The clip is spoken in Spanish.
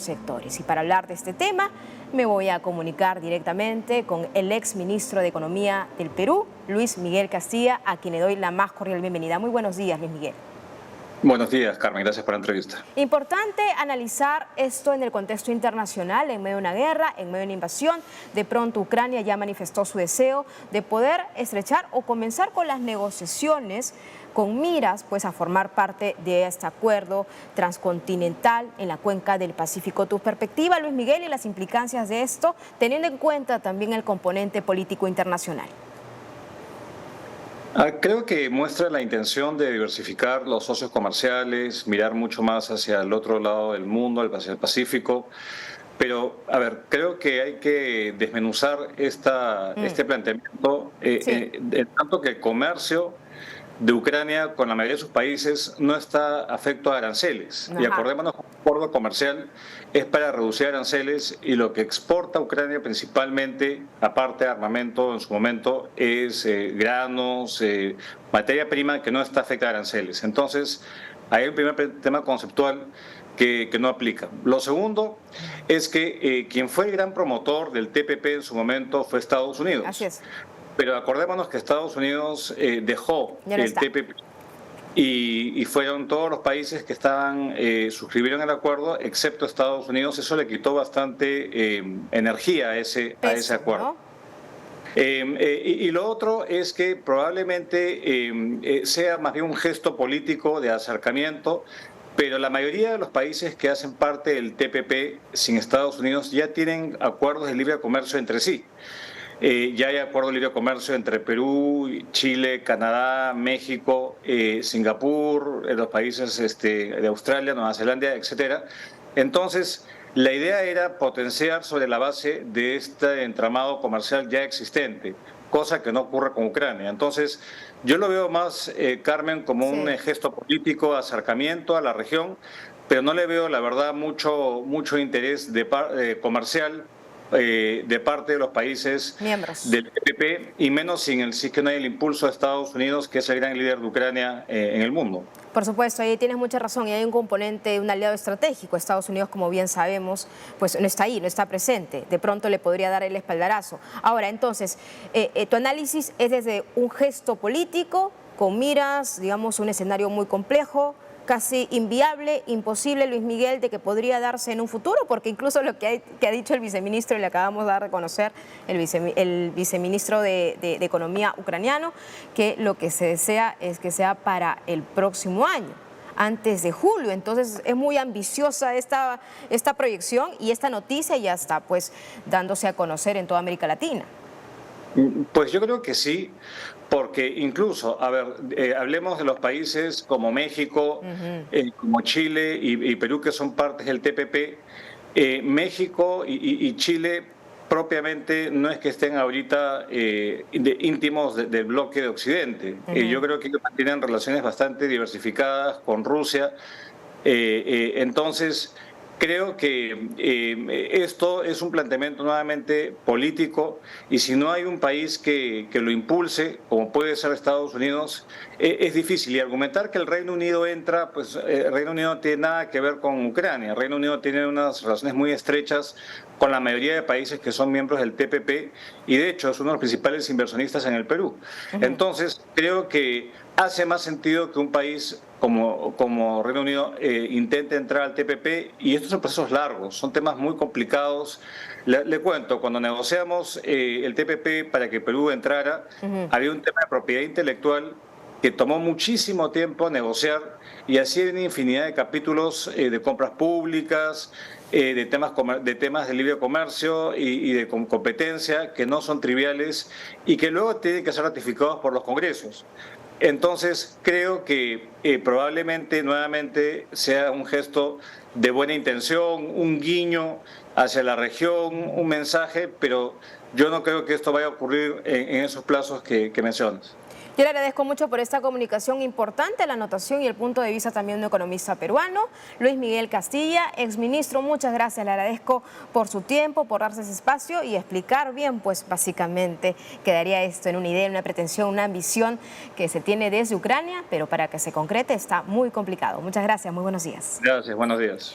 sectores. Y para hablar de este tema me voy a comunicar directamente con el ex ministro de Economía del Perú, Luis Miguel Castilla, a quien le doy la más cordial bienvenida. Muy buenos días, Luis Miguel. Buenos días, Carmen. Gracias por la entrevista. Importante analizar esto en el contexto internacional, en medio de una guerra, en medio de una invasión. De pronto Ucrania ya manifestó su deseo de poder estrechar o comenzar con las negociaciones con miras pues a formar parte de este acuerdo transcontinental en la cuenca del Pacífico. Tu perspectiva, Luis Miguel, y las implicancias de esto, teniendo en cuenta también el componente político internacional. Creo que muestra la intención de diversificar los socios comerciales, mirar mucho más hacia el otro lado del mundo, hacia el Pacífico. Pero, a ver, creo que hay que desmenuzar este planteamiento en tanto que el comercio de Ucrania con la mayoría de sus países no está afecto a aranceles. Ajá. Y acordémonos que un acuerdo comercial es para reducir aranceles y lo que exporta Ucrania principalmente, aparte de armamento en su momento, es granos, materia prima que no está afectada a aranceles. Entonces, hay un primer tema conceptual que no aplica. Lo segundo es que quien fue el gran promotor del TPP en su momento fue Estados Unidos. Así es. Pero acordémonos que Estados Unidos dejó el TPP y fueron todos los países que suscribieron el acuerdo, excepto Estados Unidos. Eso le quitó bastante energía a ese acuerdo. ¿No? Y lo otro es que probablemente sea más bien un gesto político de acercamiento, pero la mayoría de los países que hacen parte del TPP sin Estados Unidos ya tienen acuerdos de libre comercio entre sí. Ya hay acuerdo de libre comercio entre Perú, Chile, Canadá, México, Singapur, los países de Australia, Nueva Zelanda, etcétera. Entonces, la idea era potenciar sobre la base de este entramado comercial ya existente, cosa que no ocurre con Ucrania. Entonces, yo lo veo más, Carmen, como un gesto político, acercamiento a la región, pero no le veo, la verdad, mucho interés comercial de parte de los países miembros del TPP, y menos si es que no hay el impulso de Estados Unidos, que es el gran líder de Ucrania en el mundo. Por supuesto, ahí tienes mucha razón, y hay un componente, un aliado estratégico. Estados Unidos, como bien sabemos, pues no está ahí, no está presente. De pronto le podría dar el espaldarazo. Ahora, entonces, tu análisis es desde un gesto político, con miras, digamos, un escenario muy complejo, casi inviable, imposible, Luis Miguel, de que podría darse en un futuro, porque incluso lo que ha dicho el viceministro, y le acabamos de dar a conocer, el viceministro de Economía ucraniano, que lo que se desea es que sea para el próximo año, antes de julio. Entonces es muy ambiciosa esta proyección, y esta noticia ya está pues dándose a conocer en toda América Latina. Pues yo creo que sí, porque incluso, a ver, hablemos de los países como México, como Chile y Perú, que son partes del TPP. México y Chile propiamente no es que estén ahorita íntimos del bloque de Occidente. Yo creo que ellos mantienen relaciones bastante diversificadas con Rusia. Entonces, creo que esto es un planteamiento nuevamente político, y si no hay un país que lo impulse, como puede ser Estados Unidos, es difícil. Y argumentar que el Reino Unido entra, pues el Reino Unido no tiene nada que ver con Ucrania. El Reino Unido tiene unas relaciones muy estrechas con la mayoría de países que son miembros del TPP, y de hecho es uno de los principales inversionistas en el Perú. Entonces, creo que hace más sentido que un país como Reino Unido intente entrar al TPP, y estos son procesos largos, son temas muy complicados. Le cuento, cuando negociamos el TPP para que Perú entrara, había un tema de propiedad intelectual que tomó muchísimo tiempo negociar, y así hay una infinidad de capítulos de compras públicas, de temas de libre comercio y de competencia, que no son triviales y que luego tienen que ser ratificados por los congresos. Entonces, creo que probablemente nuevamente sea un gesto de buena intención, un guiño hacia la región, un mensaje, pero yo no creo que esto vaya a ocurrir en esos plazos que mencionas. Yo le agradezco mucho por esta comunicación importante, la anotación y el punto de vista también de un economista peruano, Luis Miguel Castilla, exministro. Muchas gracias, le agradezco por su tiempo, por darse ese espacio y explicar bien, pues básicamente quedaría esto en una idea, en una pretensión, una ambición que se tiene desde Ucrania, pero para que se concrete está muy complicado. Muchas gracias, muy buenos días. Gracias, buenos días.